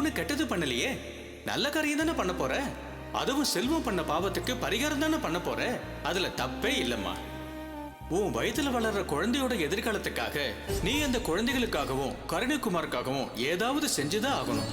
ஒன்றும் கெட்டது பண்ணலையே, நல்ல காரியம் தானே பண்ண போற. அதுவும் செல்வம் பண்ண பாவத்துக்கு பரிகாரம் தானே பண்ண போற. அதுல தப்பே இல்லம்மா. உன் வயதுல வளர்ற குழந்தையோட எதிர்காலத்துக்காக நீ அந்த குழந்தைகளுக்காகவும் கருணைக்குமாருக்காகவும் ஏதாவது செஞ்சுதான் ஆகணும்.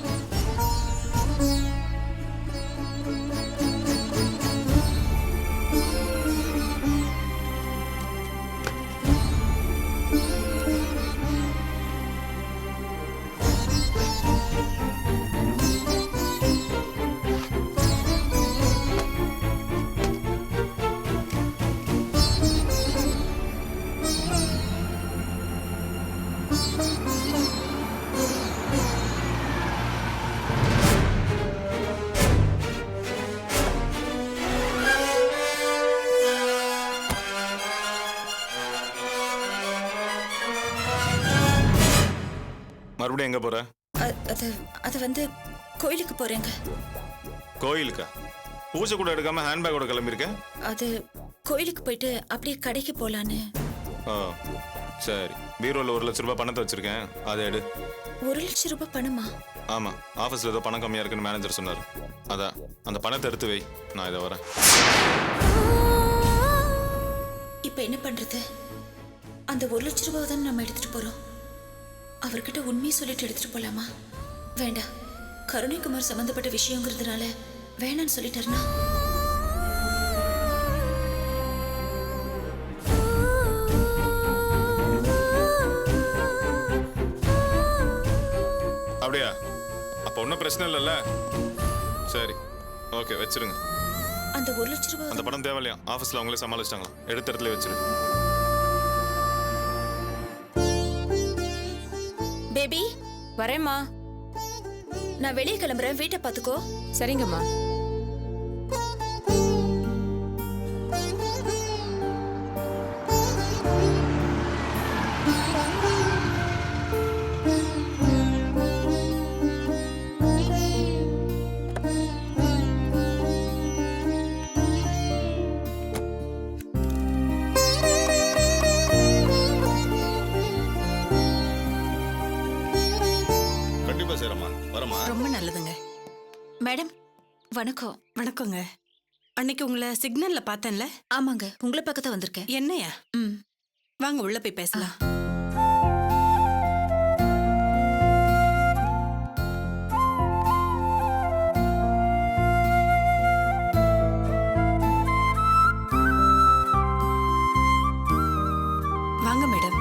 மறுபடியும் எங்க போற? அது வந்து கோயிலுக்கு போறேங்க. கோயிலுக்கா? பூஜை கூட எடுக்காம ஹேண்ட்பேக்கோட கிளம்பிருக்க? அது கோயிலுக்கு போயிட்டு அப்படியே கடைக்கு போலான்னு. ஓ சரி, பீரோல 1 லட்சம் ரூபாய் பணத்தை வச்சிருக்கேன், அதை எடு. 1 லட்சம் ரூபாய் பணமா? ஆமா, ஆபீஸ்ல ஏதோ பணம் கம்மியா இருக்குன்னு மேனேஜர் சொன்னாரு. அதான் அந்த பணத்தை எடுத்து வை, நான் இதை வரேன். இப்ப என்ன பண்றது? அந்த 1 லட்சம் ரூபாய் தான் நம்ம எடுத்துட்டு போறோம். அவர்கிட்ட உண்மையை சொல்லிட்டு எடுத்துட்டு போலாமா? வேண்டாம், கருணைக்குமார் சம்பந்தப்பட்ட விஷயங்கிறதுனால வேணான்னு சொல்லிட்டாருனா. அப்படியா? அப்ப ஒன்றும் பிரச்சனை இல்லைல்ல? சரி ஓகே, வச்சிருங்க. அந்த 1 லட்சம் ரூபாய் அந்த பணம் தேவையில்லையா? ஆஃபீஸில் அவங்களே சமாளிச்சிட்டாங்களா? எடுத்த இடத்துல வச்சிரு. பேபி வரேம்மா. நான் வெளியே கிளம்புறேன், வீட்டை பார்த்துக்கோ. சரிங்கம்மா. ரொம்ப நல்லதுங்க. மேடம் வணக்கம். வணக்கங்க. அன்னைக்கு உங்களை சிக்னல்ல பார்த்தேன்ல? ஆமாங்க, உங்களை பக்கத்தான் வந்திருக்கேன். என்னையா? வாங்க உள்ள போய் பேசலாம். வாங்க மேடம்.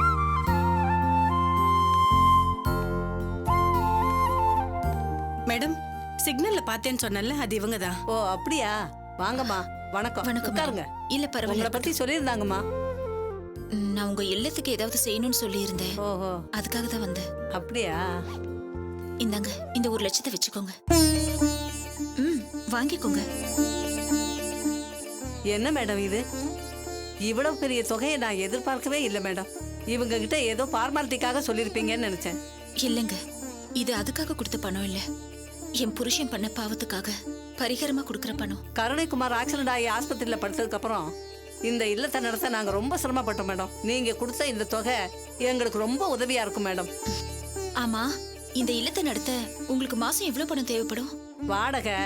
மேடம், சிக்னல்ல பார்த்தேன்னு சொன்னல, அது இவங்க தான். ஓ அப்படியா? வாங்கம்மா. வணக்கம். வணக்கம். உட்காருங்க. இல்ல பரவாயில்ல, உங்களை பத்தி சொல்லியிருந்தாங்கம்மா. நான் உங்க இல்லத்துக்கு ஏதாவது செய்யணும்னு சொல்லி இருந்தேன். ஓஹோ, அதுக்காக தான் வந்தேன். அப்படியா? இந்தாங்க, இந்த 1 லட்சத்தை வச்சுக்கோங்க. வாங்கிக்கோங்க. என்ன மேடம் இது? இவ்வளவு பெரிய தொகையை நான் எதிர்பார்க்கவே இல்லை மேடம். இவங்க கிட்ட ஏதோ ஃபார்மாலிட்டிக்காக சொல்லியிருப்பீங்கன்னு நினைச்சேன். இல்லைங்க, இது அதுக்காக கொடுத்த பணம் இல்ல. என் புருஷன் பண்ண பாவத்துக்காக பரிகாரமா கொடுக்கற பணம். கருணைக்குமார் ஆக்சிடென்ட் ஆகி ஆஸ்பத்திரியில படுத்ததுக்கு அப்புறம் இந்த இல்லத்தை நடத்த நாங்க ரொம்ப சிரமப்பட்டோம் மேடம். நீங்க கொடுத்த இந்த தொகை எங்களுக்கு ரொம்ப உதவியா இருக்கும் மேடம். ஆமா, இந்த இல்லத்தை நடத்த உங்களுக்கு மாசம் எவ்வளவு பணம் தேவைப்படும்? வாடகை,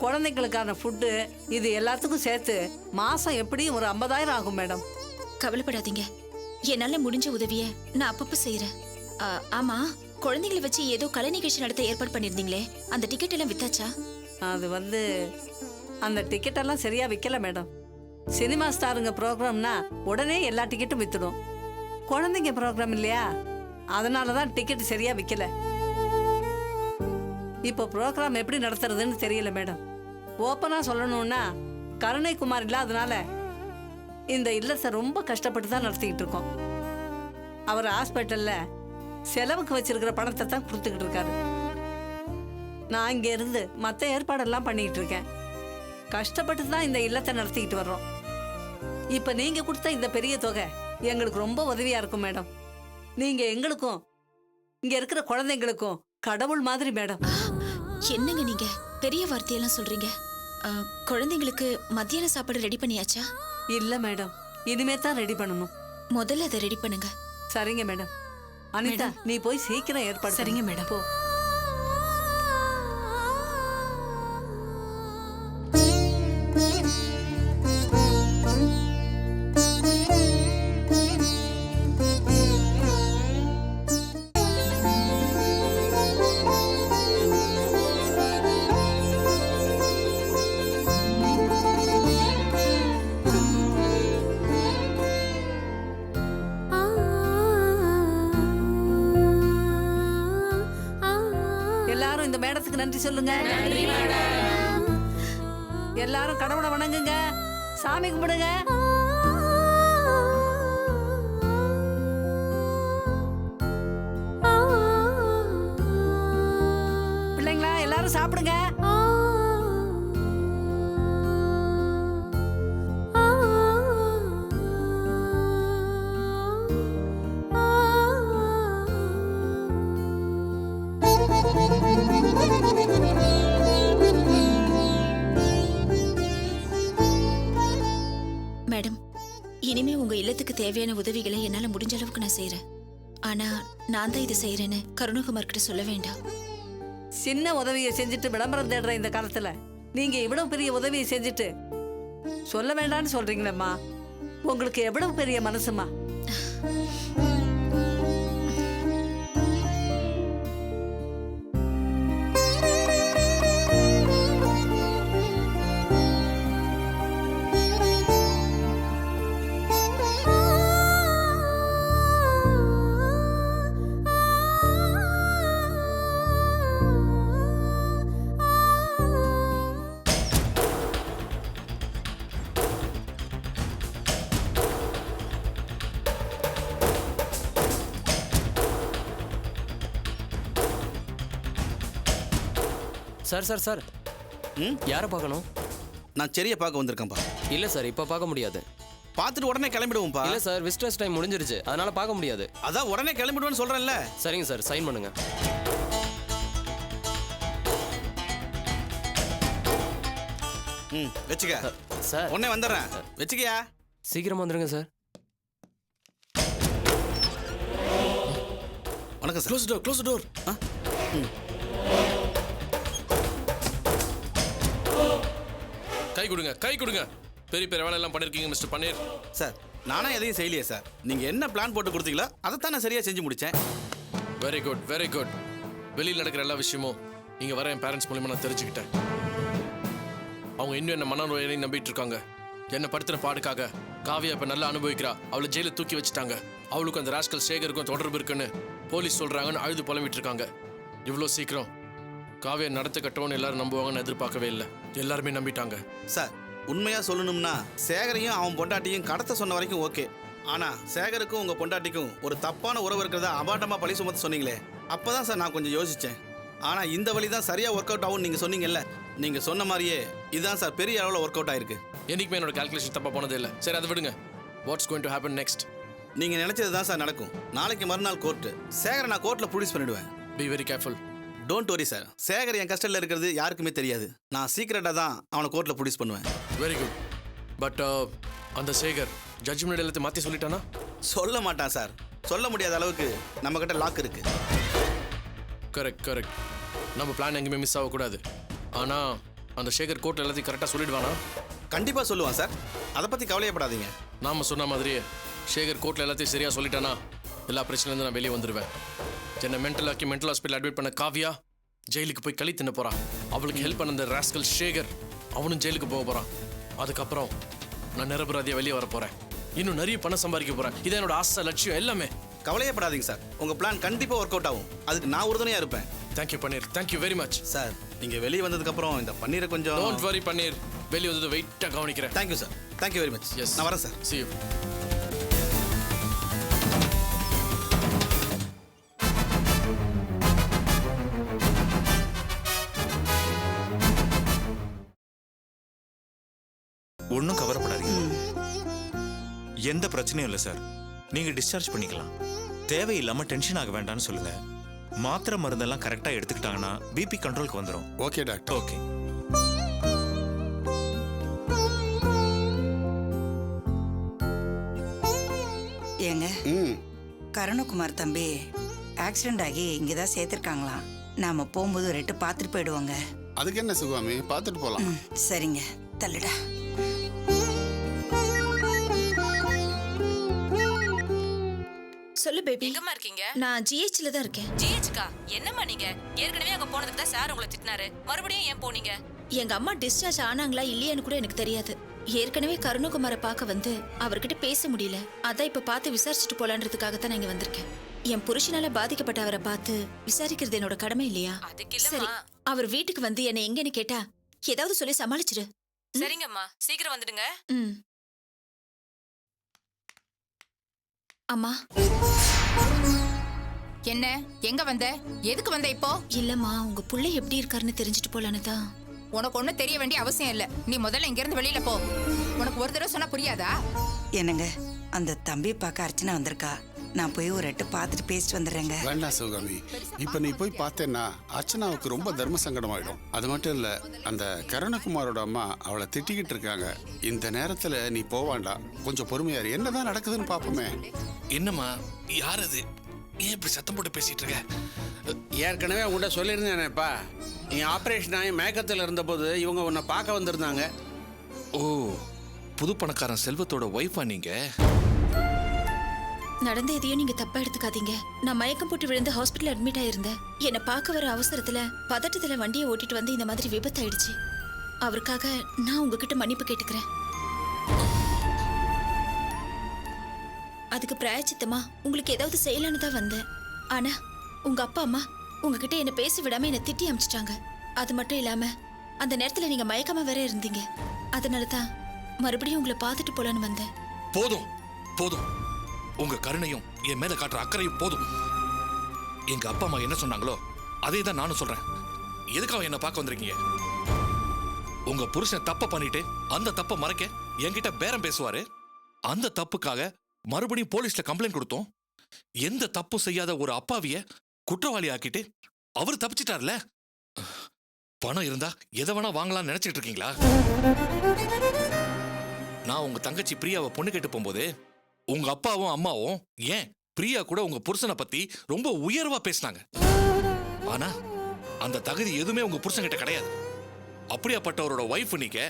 குழந்தைங்களுக்கான ஃபுட்டு, இது எல்லாத்துக்கும் சேர்த்து மாசம் எப்படியும் ஒரு 50,000 ஆகும் மேடம். கவலைப்படாதீங்க, என்னால முடிஞ்ச உதவிய நான் அப்பப்ப செய்யறேன். ஆமா, குழந்தைகளை வச்சு ஏதோ கலை நிகழ்ச்சி நடத்த ஏற்பாடு பண்ணிருந்தீங்களே, அந்த டிக்கெட் எல்லாம் வித்தாச்சா? அது வந்து அந்த டிக்கெட் எல்லாம் சரியா விற்கல மேடம். சினிமா ஸ்டாருங்க ப்ரோக்ராம்னா உடனே எல்லா டிக்கெட்டும் வித்துடும். குழந்தைங்க ப்ரோக்ராம் இல்லையா, அதனால தான் டிக்கெட் சரியா விற்கல. இப்போ ப்ரோக்ராம் எப்படி நடத்துறதுன்னு தெரியல மேடம். ஓப்பனா சொல்லணும்னா கருணைக்குமார் இல்லாதனால இந்த இல்லத்தை ரொம்ப கஷ்டப்பட்டு தான் நடத்திக்கிட்டு இருக்கோம். அவர் ஹாஸ்பிட்டல்ல செலவுக்கு வச்சிருக்கிற பணத்தை தான் கொடுத்துக்கிட்டு இருக்காரு. நான் இங்க இருந்து மற்ற ஏற்பாடெல்லாம் பண்ணிக்கிட்டு இருக்கேன். கஷ்டப்பட்டு தான் இந்த இல்லத்தை நடத்திக்கிட்டு வர்றோம். இப்ப நீங்க கொடுத்த இந்த பெரிய தொகை எங்களுக்கு ரொம்ப உதவியா இருக்கும் மேடம். நீங்க எங்களுக்கும் இங்க இருக்கிற குழந்தைங்களுக்கும் கடவுள் மாதிரி மேடம். என்னங்க நீங்க பெரிய வார்த்தையெல்லாம் சொல்றீங்க? குழந்தைங்களுக்கு மத்தியான சாப்பாடு ரெடி பண்ணியாச்சா? இல்ல மேடம், இனிமே தான் ரெடி பண்ணணும். முதல்ல அதை ரெடி பண்ணுங்க. சரிங்க மேடம். அனிதா, நீ போய் சீக்கிரம் ஏற்பாடு. சரிங்க மேடம். போ. மேடத்துக்கு நன்றி சொல்லுங்க. எல்லாரும் கடவுளை வணங்குங்க, சாமி கும்பிடுங்க. பிள்ளைங்களா எல்லாரும் சாப்பிடுங்க. மேடம், இனிமே உங்க இல்லத்துக்கு தேவையான உதவிகளை என்னால முடிஞ்ச அளவுக்கு நான் செய்யறேன். ஆனா நான் தான் இதை செய்யறேன்னு கருணகுமார் கிட்ட சொல்ல வேண்டாம். சின்ன உதவியை செஞ்சுட்டு விளம்பரம் தேடுற இந்த காலத்துல நீங்க இவ்வளவு பெரிய உதவியை செஞ்சுட்டு சொல்ல வேண்டாம்னு சொல்றீங்களேம்மா, உங்களுக்கு எவ்வளவு பெரிய மனசுமா. சார் சார் சார், யாரை பார்க்கணும்? நான் செடியை பார்க்க வந்திருக்கேன்ப்பா. இல்லை சார், இப்போ பார்க்க முடியாது. பார்த்துட்டு உடனே கிளம்பிடுவோம்ப்பா. இல்லை சார், விசிட்டர்ஸ் டைம் முடிஞ்சிருச்சு, அதனால பார்க்க முடியாது. அதான் உடனே கிளம்பிடுவேன்னு சொல்கிறேன்ல. சரிங்க சார், சைன் பண்ணுங்க. வச்சுக்க சார் உடனே வந்துடுறேன். வச்சுக்கியா? சீக்கிரமா வந்துருங்க சார். வணக்கம் sir. Close door, close door. கை கொடுங்க, கை கொடுங்க. பெரிய பெரிய வேலை எல்லாம் பண்ணிருக்கீங்க மிஸ்டர் பன்னீர். சார் நானா எதையும் செய்யலையே சார். நீங்கள் என்ன பிளான் போட்டு கொடுத்தீங்களோ அதைத்தான் நான் சரியாக செஞ்சு முடித்தேன். Very good, very good. வெளியில் நடக்கிற எல்லா விஷயமும் இங்கே வர என் பேரண்ட்ஸ் மூலியமாக நான் தெரிஞ்சுக்கிட்டேன். அவங்க இன்னும் என்ன மனநோயையும் நம்பிட்டு இருக்காங்க. என்னை படுத்துற பாடுக்காக காவியா இப்போ நல்லா அனுபவிக்கிறா. அவளை ஜெயிலில் தூக்கி வச்சுட்டாங்க. அவளுக்கும் அந்த ராஸ்கல் சேகருக்கும் தொடர்பு இருக்குன்னு போலீஸ் சொல்கிறாங்கன்னு அழுது புலம்பிட்டு இருக்காங்க. இவ்வளோ சீக்கிரம் காவியை நடத்த கட்டவுன்னு எல்லாரும் நம்புவாங்கன்னு எதிர்பார்க்கவே இல்லை. எல்லாருமே நம்பிட்டாங்க. சார் உண்மையாக சொல்லணும்னா சேகரையும் அவன் பொண்டாட்டியும் கடத்த சொன்ன வரைக்கும் ஓகே. ஆனால் சேகருக்கும் உங்கள் பொண்டாட்டிக்கும் ஒரு தப்பான உறவு இருக்கிறதா அபாண்டமாக பழி சுமத்து சொன்னீங்களே, அப்போ தான் சார் நான் கொஞ்சம் யோசித்தேன். ஆனால் இந்த வழி தான் சரியாக ஒர்க் அவுட் ஆகும்னு நீங்கள் சொன்னீங்கல்ல. நீங்கள் சொன்ன மாதிரியே இதுதான் சார் பெரிய அளவில் ஒர்க் அவுட் ஆயிருக்கு. என்னைக்குமே என்னோட கால்குலேஷன் தப்பாக போனதே இல்லை. சரி, அதை விடுங்க. What's going to happen next? நீங்கள் நினச்சது தான் சார் நடக்கும். நாளைக்கு மறுநாள் கோர்ட்டு. சேகரை நான் கோர்ட்டில் ப்ரொடியூஸ் பண்ணிவிடுவேன். Be very careful. Don't worry sir. Sekar என் கஸ்டடியில் இருக்கிறது யாருக்குமே தெரியாது. நான் சீக்கிரட்டாக தான் அவனை கோர்ட்டில் ப்ரொடியூஸ் பண்ணுவேன். Very good. பட் அந்த சேகர் ஜட்ஜ்மெண்ட் எல்லாத்தையும் மாற்றி சொல்லிட்டானா? சொல்ல மாட்டான் சார். சொல்ல முடியாத அளவுக்கு நம்மக்கிட்ட லாக் இருக்கு. Correct, correct. நம்ம பிளான் எங்கேயுமே மிஸ் ஆகக்கூடாது. ஆனால் அந்த சேகர் கோர்ட்டில் எல்லாத்தையும் கரெக்டாக சொல்லிடுவானா? கண்டிப்பாக சொல்லுவான் சார். அதை பற்றி கவலையப்படாதீங்க. நாம் சொன்ன மாதிரியே சேகர் கோர்ட்டில் எல்லாத்தையும் சரியாக சொல்லிட்டானா எல்லா பிரச்சனையிலேருந்து நான் வெளியே வந்துடுவேன். என்னை மென்டல் ஹாஸ்பிட்டல் அட்மிட் பண்ண காவியா ஜெயிலுக்கு போய் களி தின்ன போகிறான். அவளுக்கு ஹெல்ப் பண்ண அந்த ராஸ்கல் சேகர் அவனும் ஜெயிலுக்கு போக போகிறான். அதுக்கப்புறம் நான் நிரபராதியாக வெளியே வர போகிறேன். இன்னும் நிறைய பணம் சம்பாதிக்க போகிறேன். இதான் என்னோட ஆசை, லட்சியம் எல்லாமே. கவலையப்படாதீங்க சார். உங்கள் பிளான் கண்டிப்பாக ஒர்க் அவுட் ஆகும். அதுக்கு நான் உறுதுணையாக இருப்பேன். தேங்க்யூ பன்னீர், தேங்க்யூ வெரி மச். சார் நீங்கள் வெளியே வந்ததுக்கப்புறம் இந்த பன்னீரை கொஞ்சம் டோன்ட் வரி பன்னீர், வெளியே வந்தது வெயிட்டாக கவனிக்கிறேன். Thank you sir. Thank you very much. Yes, நான் வரேன் சார். see you. ஒன்றும் கவலைப்படாதீங்க. எந்த பிரச்சனையும் இல்லை சார். நீங்க டிஸ்சார்ஜ் பண்ணிக்கலாம். தேவையில்லாம டென்ஷன் ஆக வேண்டாம்னு சொல்லுங்க. மாத்திரை மருந்தெல்லாம் கரெக்டா எடுத்துக்கிட்டாங்கன்னா பிபி கண்ட்ரோலுக்கு வந்துடும். Okay doctor. ஓகே. ஏங்க, கருணகுமார் தம்பி ஆக்சிடென்ட் ஆகி இங்கதான் சேர்த்திருக்காங்களாம். நாம போகும்போது ஒரு எட்டு பார்த்துட்டு போயிடுவோங்க. அதுக்கு என்ன சிவாமி, பார்த்துட்டு போலாம். சரிங்க, தள்ளுடா. சொல்லு பேபி. எங்கம்மா இருக்கீங்க? நான் ஜிஹெச்ல தான் இருக்கேன். ஜிஹெச்கா? என்னம்மா நீங்க? ஏற்கனவே அங்க போனதுக்கு தான் சார் உங்களை திட்டினாரு. மறுபடியும் ஏன் போனீங்க? எங்க அம்மா டிஸ்சார்ஜ் ஆனாங்களா இல்லையான்னு கூட எனக்கு தெரியாது. ஏற்கனவே கருணகுமாரை பார்க்க வந்து அவர்கிட்ட பேச முடியல. அதான் இப்ப பார்த்து விசாரிச்சுட்டு போலான்றதுக்காக தான் நான் இங்க வந்திருக்கேன். என் புருஷனால பாதிக்கப்பட்ட அவரை பார்த்து விசாரிக்கிறது என்னோட கடமை இல்லையா? சரி, அவர் வீட்டுக்கு வந்து என்னை எங்கன்னு கேட்டா ஏதாவது சொல்லி சமாளிச்சிரு. சரிங்கம்மா, சீக்கிரம் வந்துடுங்க. ம். அம்மா. என்ன, எங்க வந்த? எதுக்கு வந்த இப்போ? இல்லம்மா, உங்க புள்ள எப்படி இருக்காருன்னு தெரிஞ்சுட்டு போலான்னு தான். உனக்கு ஒண்ணும் தெரிய வேண்டிய அவசியம் இல்ல. நீ முதல்ல இங்க இருந்து வெளியில போ. உனக்கு ஒரு தடவை சொன்னா புரியாதா? என்னங்க, அந்த தம்பி பார்க்க அர்ச்சனா வந்திருக்கா. நான் போய் ஒரு எட்டு பார்த்துட்டு பேசிட்டு வந்துடுறேங்க. வேண்டாம் சிவகாமி, இப்ப நீ போய் பார்த்தேன்னா அர்ச்சனாவுக்கு ரொம்ப தர்ம சங்கடம் ஆயிடும். அது மட்டும் இல்ல, அந்த கருணகுமாரோட அம்மா அவளை திட்டிக்கிட்டு இருக்காங்க. இந்த நேரத்துல நீ போவாண்டா, கொஞ்சம் பொறுமையாரு. என்னதான் நடக்குதுன்னு பாப்போமே. என்னம்மா, யார் அது? ஏன் இப்படி சத்தம் போட்டு பேசிட்டு இருக்க? ஏற்கனவே உங்கள்கிட்ட சொல்லியிருந்தேனேப்பா, நீ ஆப்ரேஷன் ஆகி மயக்கத்தில் இருந்தபோது இவங்க உன்னை பார்க்க வந்திருந்தாங்க. ஓ, புது பணக்காரன் செல்வத்தோட ஒய்ஃபா நீங்க? நடந்த எதையும் நீங்க தப்பா எடுத்துக்காதீங்க. நான் மயக்கம் போட்டு விழுந்து ஹாஸ்பிட்டல் அட்மிட் ஆயிருந்தேன். என்னை பார்க்க வர அவசரத்துல பதட்டத்துல வண்டியை ஓட்டிட்டு வந்து இந்த மாதிரி விபத்து ஆயிடுச்சு. அவருக்காக நான் உங்ககிட்ட மன்னிப்பு கேட்டுக்கிறேன். அதுக்கு பிராயச்சித்தமா உங்களுக்கு ஏதாவது செய்யலான்னு தான் வந்தேன். ஆனா உங்க அப்பா அம்மா உங்ககிட்ட என்ன பேச விடாம என்ன திட்டி அமிச்சிட்டாங்க. அது மட்டும் இல்லாம அந்த நேரத்துல நீங்க மயக்கமா வேற இருந்தீங்க. அதனால தான் மறுபடியும் உங்களை பார்த்துட்டு போலான்னு வந்தேன். போதும் போதும், உங்க கருணையும் என் மேல காட்டுற அக்கறையும் போதும். எங்க அப்பா அம்மா என்ன சொன்னாங்களோ அதே தான் நானும் சொல்றேன். எதுக்காக என்ன பார்க்க வந்திருக்கீங்க? உங்க புருஷன் தப்ப பண்ணிட்டு அந்த தப்ப மறைக்க என்கிட்ட பேரம் பேசுவாரு. அந்த தப்புக்காக மறுபடியும் போலீஸ்ல கம்ப்ளைண்ட் கொடுத்தோம். எந்த தப்பும் செய்யாத ஒரு அப்பாவிய குற்றவாளி ஆக்கிட்டு அவர் தப்பிச்சிட்டார்ல. பணம் இருந்தா எதை வேணா வாங்கலாம்னு நினைச்சிட்டு இருக்கீங்களா? நான் உங்க தங்கச்சி பிரியாவை பொண்ணு கேட்டு போகும்போது உங்க அப்பாவும் அம்மாவும் ஏன் பிரியா கூட உங்க புருஷனை பத்தி ரொம்ப உயர்வா பேசினாங்க. ஆனா அந்த தகுதி எதுவுமே உங்க புருஷன் கிட்ட கிடையாது. அப்படியாப்பட்டவரோட ஒய்ஃப் நீங்க.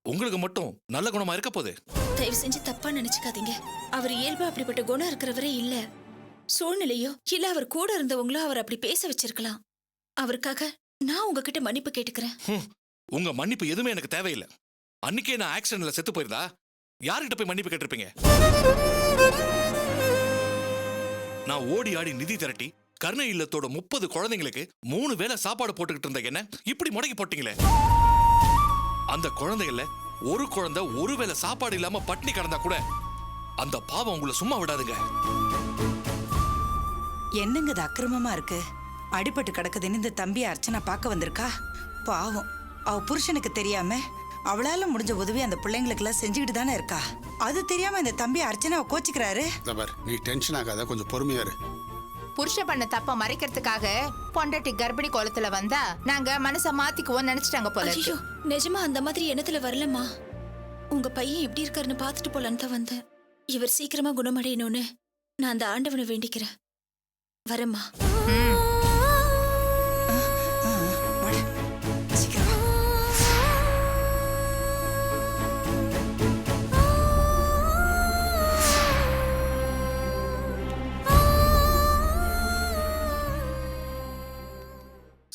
உங்களுக்கு மட்டும் நல்ல குணமா இருக்க போகுது. தயவு செஞ்சு தப்பா நினைச்சுக்காதீங்க. அவர் இயல்பா அப்படிப்பட்ட குணம் இருக்கிறவரே இல்ல. சூழ்நிலையோ இல்ல அவர் கூட இருந்தவங்களோ அவர் அப்படி பேச வச்சிருக்கலாம். அவருக்காக நான் உங்ககிட்ட மன்னிப்பு கேட்டுக்கிறேன். உங்க மன்னிப்பு எதுவுமே எனக்கு தேவையில்லை. அன்னைக்கே நான் ஆக்சிடென்ட்ல செத்து போயிருந்தா யார்கிட்ட போய் மன்னிப்பு கேட்டிருப்பீங்க? நான் ஓடி ஆடி நிதி திரட்டி கருணை இல்லத்தோட 30 குழந்தைங்களுக்கு 3 வேளை சாப்பாடு போட்டுக்கிட்டு இருந்த என்ன இப்படி முடக்கி போட்டீங்களே. அந்த குழந்தைகள ஒரு குழந்தை ஒரு வேளை சாப்பாடு இல்லாம பட்டினி கிடந்தா கூட அந்த பாவம் உங்களை சும்மா விடாதுங்க. என்னங்க இது அக்கிரமமா இருக்கு? அடிபட்டு கிடக்குதுன்னு இந்த தம்பி அர்ச்சனா பார்க்க வந்திருக்கா. பாவம், அவ புருஷனுக்கு தெரியாம அவளால முடிஞ்ச உதவி அந்த பிள்ளைங்களுக்கு எல்லாம் செஞ்சுக்கிட்டு தானே இருக்கா. அது தெரியாம இந்த தம்பி அர்ச்சனாவை கோச்சிக்கிறாரு. நீ டென்ஷன் ஆகாத, கொஞ்சம் பொறுமையாரு. புருஷ பண்ண தப்ப மறைக்கிறதுக்காக பொண்டாட்டி கர்ப்பிணி கோலத்துல வந்தா நாங்க மனச மாத்திக்குவோம் நினைச்சிட்டாங்க போல. ஐயோ, நிஜமா அந்த மாதிரி எண்ணத்துல வரலம்மா. உங்க பையன் எப்படி இருக்காருன்னு பார்த்துட்டு போலான்னு தான் வந்தேன். இவர் சீக்கிரமா குணமடையணும்னு நான் அந்த ஆண்டவனை வேண்டிக்கிறேன். வரேம்மா.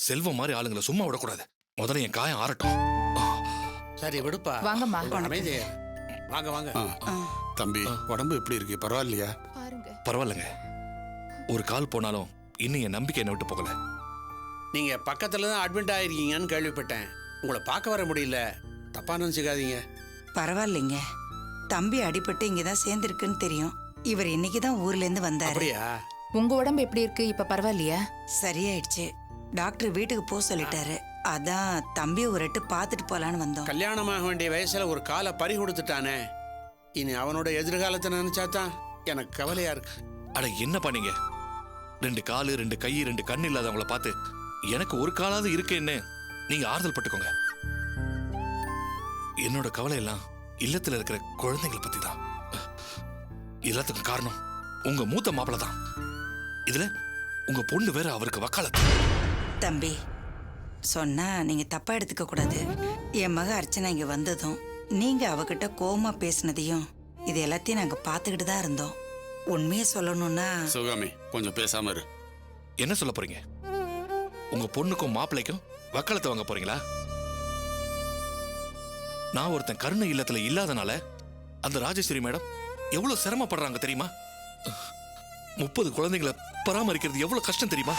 செல்வம் மாதிரி ஆளுங்களை சும்மா விடக்கூடாது. முதல்ல என் காயம் ஆறட்டும். சரி விடுப்பா. வாங்கம்மா. அமைதியா வாங்க வாங்க. தம்பி, உடம்பு எப்படி இருக்கு? பரவாயில்லையா? பரவாயில்லைங்க. ஒரு கால் போனாலும் இன்னும் என் நம்பிக்கை என்ன விட்டு போகல. நீங்க பக்கத்துல தான் அட்மிட் ஆயிருக்கீங்கன்னு கேள்விப்பட்டேன். உங்களை பார்க்க வர முடியல, தப்பா நினைச்சுக்காதீங்க. பரவாயில்லைங்க, தம்பி அடிபட்டு இங்கதான் சேர்ந்திருக்குன்னு தெரியும். இவர் இன்னைக்குதான் ஊர்ல இருந்து வந்தாரு. அப்படியா? உங்க உடம்பு எப்படி இருக்கு இப்ப? பரவாயில்லையா? சரியாயிடுச்சு. டாக்டர் வீட்டுக்கு போக சொல்லிட்டாரு. அதான் தம்பி ஒரு எட்டு பார்த்துட்டு போலான்னு வந்தோம். கல்யாணமாக வேண்டிய வயசுல ஒரு காலை பறி கொடுத்துட்டானே. இனி அவனோட எதிர்காலத்தை நினைச்சாதான் எனக்கு கவலையா இருக்கு. அட என்னப்பா நீங்க, 2 காலு 2 கை 2 கண் இல்லாதவங்கள பார்த்து எனக்கு ஒரு காலாவது இருக்கேன்னு நீங்க ஆறுதல் பட்டுக்கோங்க. என்னோட கவலை எல்லாம் இல்லத்துல இருக்கிற குழந்தைங்களை பத்தி தான். எல்லாத்துக்கும் காரணம் உங்க மூத்த மாப்பிள்ள தான். இதுல உங்க பொண்ணு வேற அவருக்கு வக்காலத்து. தம்பி, சொன்னா நீங்க தப்பா எடுத்துக்க கூடாது. என் மக அர்ச்சனா இங்க வந்ததும் நீங்க அவகிட்ட கோவமா பேசினதையும் இது எல்லாத்தையும் நாங்க பாத்துக்கிட்டு தான் இருந்தோம். உண்மையை சொல்லணும்னா சிவகாமி, கொஞ்சம் பேசாம இரு. என்ன சொல்ல போறீங்க? உங்க பொண்ணுக்கும் மாப்பிள்ளைக்கும் வக்காலத்து வாங்க போறீங்களா? நான் ஒருத்தன் கருணை இல்லத்துல இல்லாதனால அந்த ராஜேஸ்வரி மேடம் எவ்வளவு சிரமப்படுறாங்க தெரியுமா? 30 குழந்தைங்களை பராமரிக்கிறது எவ்வளவு கஷ்டம் தெரியுமா?